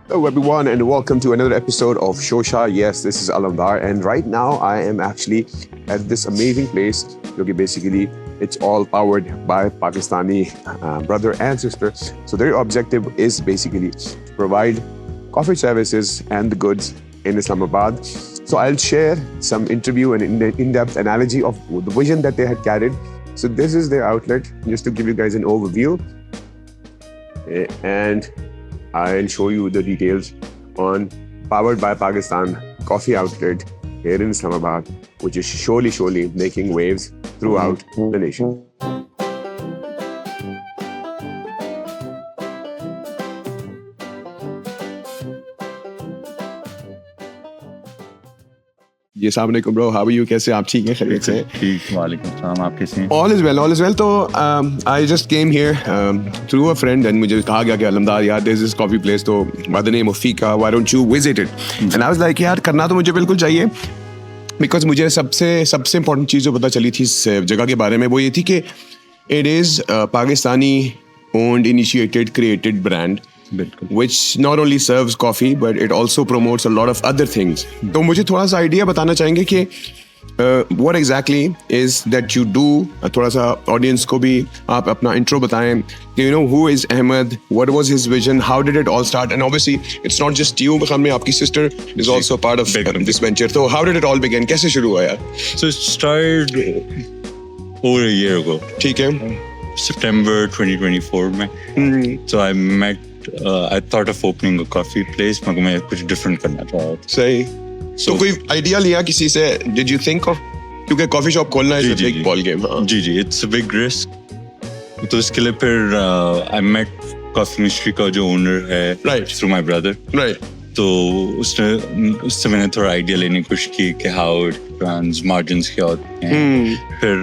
Hello, everyone, and welcome to another episode of Shosha. Yes, this is Alamdar, and right now I am actually at this amazing place. Okay, basically, it's all powered by Pakistani brother and sister. So their objective is basically to provide coffee services and the goods in Islamabad. So I'll share some interview and in-depth analogy of the vision that they had carried. So this is their outlet, just to give you guys an overview, and I'll show you the details on Powered by Pakistan coffee outlet here in Islamabad, which is surely making waves throughout the nation. Yes, assalamu alaikum, bro. How are you? कैसे आप ठीक हैं? खैरियत से? ठीक, वालेकुम सलाम. आप कैसे हैं? All is well, all is well. तो I just came here through a friend and मुझे कहा गया कि अलमदार यार there's this coffee place तो by the name of Fika, why don't you visit it? And I was like यार करना तो मुझे बिल्कुल चाहिए, because मुझे सबसे important चीज़ जो पता चली थी इस जगह के बारे में वो ये थी कि it is a Pakistani owned, initiated, created brand. Which not only serves coffee but it also promotes a lot of other things. तो मुझे थोड़ा सा आइडिया बताना चाहेंगे कि what exactly is that you do. थोड़ा सा ऑडियंस को भी आप अपना इंट्रो बताएं. You know, who is Ahmed? What was his vision? How did it all start? And obviously it's not just you. में आपकी sister is also part of this venture. So how did it all begin? कैसे शुरू हुआ यार? So it started over a year ago. ठीक है. September 2024 में. So I met. I thought of opening a coffee place. मगर मैं कुछ different करना चाह रहा था. सही. So कोई आइडिया लिया किसी से? Did you think of? क्योंकि कॉफी शॉप खोलना is a big ball game. जी, it's a big risk. तो इसके लिए फिर I met Coffee Mystery का जो owner है. Right. Through my brother. Right. तो उससे मैंने थोड़ा आइडिया लेने की कोशिश की कि how it runs, margins क्या होते हैं. फिर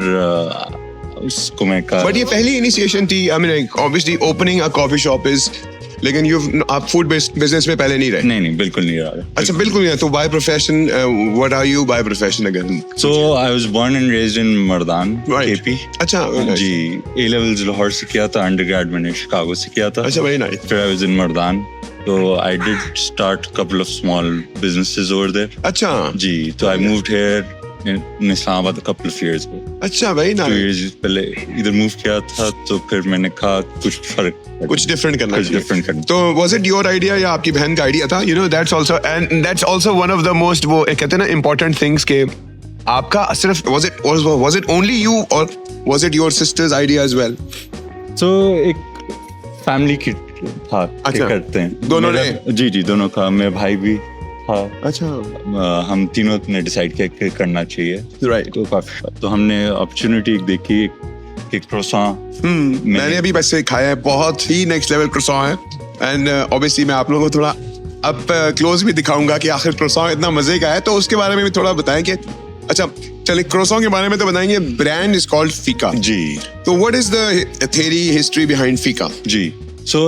उसको मैं कहा. But ये पहली initiation थी. I mean, like, obviously opening a coffee shop is. लेकिन आप फूड बिजनेस में पहले नहीं रहे? नहीं बिल्कुल नहीं रहा. अच्छा, बिल्कुल नहीं. तो by profession what are you by profession again? So I was born and raised in Mardan, KP. अच्छा, जी. A levels लाहौर से किया था, undergrad मैंने शिकागो से किया था. अच्छा, very nice. फिर I was in Mardan. So I did start a couple of small businesses over there. अच्छा. जी. So I moved here in Islamabad a couple of years ago. अच्छा, very nice. 2 years पहले इधर move किया था तो फिर मैंने कहा कुछ डिफरेंट करना चाहिए. तो was it your idea या आपकी बहन का आइडिया था? You know, that's also one of the most वो कहते हैं ना important things के आपका सिर्फ was it only you or was it your sister's idea as well? So एक फैमिली की था कि करते हैं दोनों ने. जी दोनों का. मेरा भाई भी हाँ. अच्छा. हम तीनों ने डिसाइड किया कि करना चाहिए. राइट. तो काफी तो हमने अपॉर्चुनिटी देखी एक croissant. मैंने अभी वैसे खाया है, बहुत ही नेक्स्ट लेवल croissant है. एंड ऑब्वियसली मैं आप लोगों को थोड़ा अब क्लोज भी दिखाऊंगा कि आखिर croissant इतना मजे का है. तो उसके बारे में भी थोड़ा बताएं कि अच्छा चलिए croissant के बारे में तो बताएंगे. Brand is called Fika. जी. तो what is the theory history behind Fika? जी. So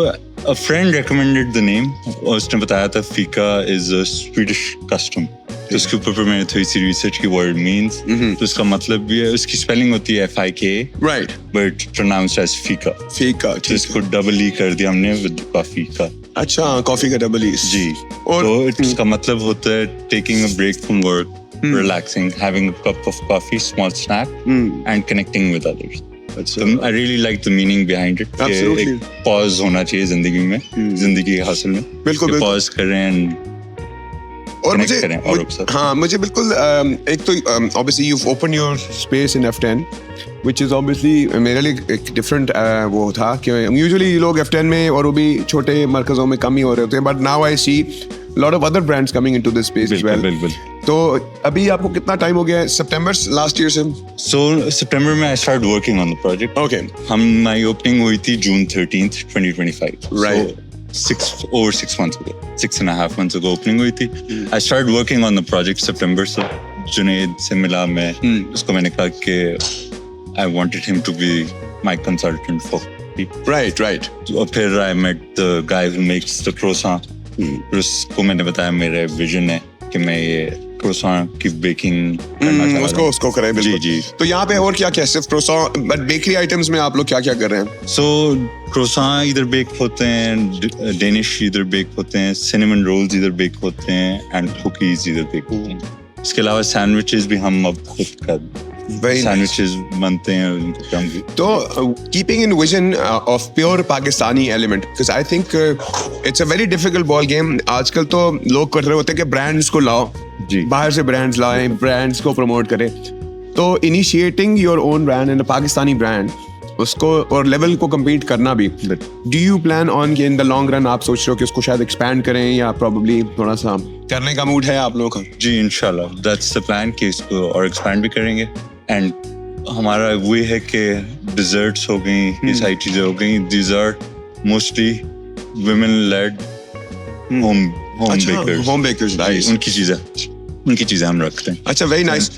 a friend recommended the name. उसने बताया था Fika is a Swedish custom. तो उसके ऊपर मैंने थोड़ी सी रिसर्च की what it means. तो उसका मतलब भी है, उसकी स्पेलिंग होती है FIK. Right. But pronounced as Fika. Fika. तो इसको डबल ई कर दिया हमने with coffee का. अच्छा, कॉफी का डबल ई. जी. और तो इसका मतलब होता है taking a break from work, relaxing, having a cup of coffee, small snack, and connecting with others. So I really like the meaning behind it. Absolutely. एक pause होना चाहिए जिंदगी में, जिंदगी के हासिल में. बिल्कुल. Pause करें और मुझे हाँ मुझे बिल्कुल एक तो obviously you've opened your space in F10 which is obviously मेरे लिए एक different वो था कि usually लोग F10 में और वो भी छोटे मरकज़ों में कम ही हो रहे होते हैं, but now I see a lot of other brands coming into this space as well. बिल्कुल. तो अभी आपको कितना टाइम हो गया है? September last year से? So September में I started working on the project. Okay. हमारी opening हुई थी June 13th, 2025. Right. So, over 6 months ago, 6.5 months ago opening हुई थी. I started working on the project September से. जुनेद से मिला मैं. उसको मैंने कहा कि I wanted him to be my consultant for coffee. Right. और फिर I met the guy who makes the croissant. उसको मैंने बताया मेरा विजन है कि मैं ये croissant की baking करना चाह रहा हूँ। उसको करें बिल्कुल। जी। तो यहाँ पे और क्या क्या सिर्फ croissant बट बेकरी आइटम्स में आप लोग क्या क्या कर रहे हैं? So croissant इधर बेक होते हैं, Danish इधर बेक होते हैं, cinnamon rolls इधर बेक होते हैं, and cookies इधर बेक होते हैं। इसके अलावा सैंडविचेस भी हम अब खुद कर सैंडविचेस बनते हैं उनको हम भी। तो keeping in vision of pure Pakistani element, because I think it's a very difficult ball game. आजकल तो लोग कर रहे होते हैं कि ब्रांड्स को लाओ, जी। बाहर से ब्रांड्स लाएं, ब्रांड्स को प्रमोट करें। तो initiating your own brand and a Pakistani brand, उसको और लेवल को compete करना भी। Do you plan on कि in the long run आप सोच रहे हो कि उसको शायद expand करें या probably थोड़ा सा करने का मूड है आप लोगों का? जी इंशाल्लाह, that's the plan कि इसको और expand भी करेंगे। एंड हमारा वो है कि डिजर्ट्स हो गई, ये सारी चीजें हो गई, these are mostly women led home bakers। Home bakers, nice। उनकी चीजें हम रखते हैं। अच्छा, very nice।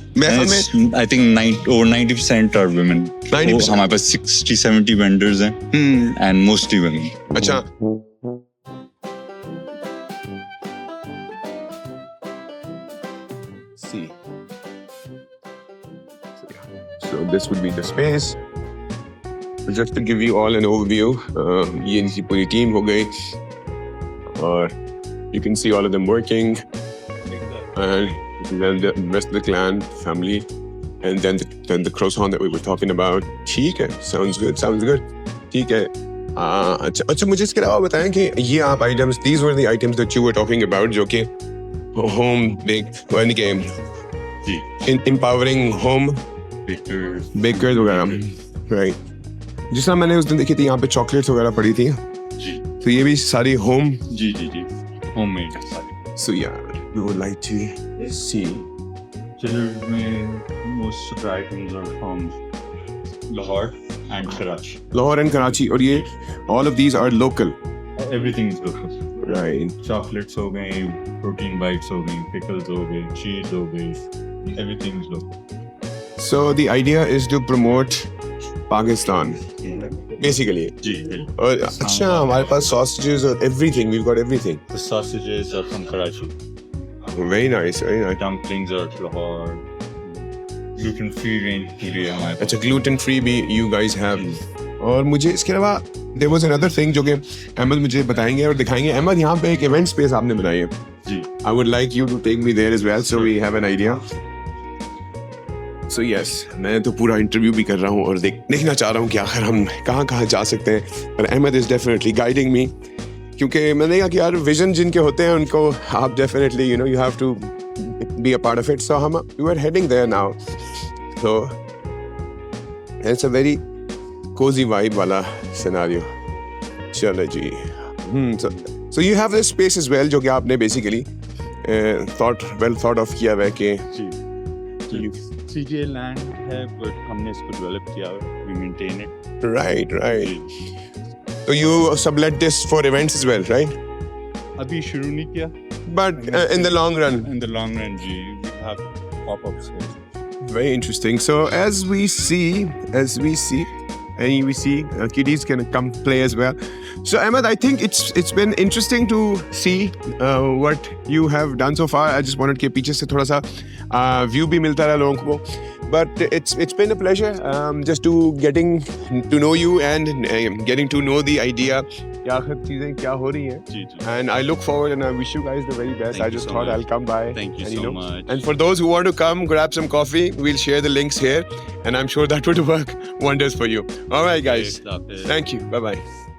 I think over 90% are women। 90%? हमारे पास 60-70 vendors हैं and mostly women। अच्छा, see, so this would be the space. Just to give you all an overview, ये इनकी पूरी टीम हो गई और you can see all of them working and then the rest of the clan family and then the croissant that we were talking about। ठीक है, sounds good। ठीक है। अच्छा मुझे इसके अलावा बताएं कि ये आप items, these were the items that you were talking about जो कि home baked यानी कि empowering home bakers वगैरह, right? जिस तरह मैंने उस दिन देखी थी यहाँ पे चॉकलेट्स वगैरह पड़ी थी, जी। तो ये भी सारी होम? जी होममेड सारी। So yeah, we would like to see। Chillers में most of the items are from Lahore and Karachi। Lahore and Karachi, और ये all of these are local? Everything is local। Right। Chocolates हो गई, protein bites हो गई, pickles हो गई, cheese हो गई, everything is local। So the idea is to promote Pakistan basically। जी। और अच्छा, हमारे पास sausages और everything, we've got everything। The sausages are from Karachi। Very nice। Dumplings are Lahore। Gluten free range पूरी है हमारे पास। अच्छा, gluten free भी you guys have। और मुझे इसके अलावा there was another thing जो कि अहमद मुझे बताएंगे और दिखाएंगे। अहमद, यहाँ पे एक event space आपने बनाई है। जी। I would like you to take me there as well so we have an idea। So yes, मैं तो पूरा इंटरव्यू भी कर रहा हूँ और देखना चाह रहा हूँ कि आखिर हम कहाँ जा सकते हैं। पर Ahmad is definitely guiding me, क्योंकि मैंने कहा कि यार विजन जिनके होते हैं उनको आप definitely you have to be a part of it। So we are heading there now। So it's a very cozy vibe वाला scenario। चलो जी। So you have this space as well जो कि आपने basically well thought of किया हुआ है कि CGA land है, but हमने इसको develop किया, we maintain it। Right। So you sublet this for events as well, right? अभी शुरू नहीं किया। But in the long run? In the long run, ji, we have pop-ups here। Very interesting। So as we see, and we see kiddies can come play as well। So Ahmed, I think it's been interesting to see what you have done so far। I just wanted कि पीछे से थोड़ा सा view भी मिलता रहा लोगों को। But it's been a pleasure just to getting to know you and getting to know the idea कि आखिर चीजें क्या हो रही हैं। जी। And I look forward and I wish you guys the very best। Thank I you just so thought much। I'll come by। Thank you and, so much। And for those who want to come, grab some coffee. We'll share the links here, and I'm sure that would work wonders for you। All right, guys. Stop it। Thank you। Bye-bye।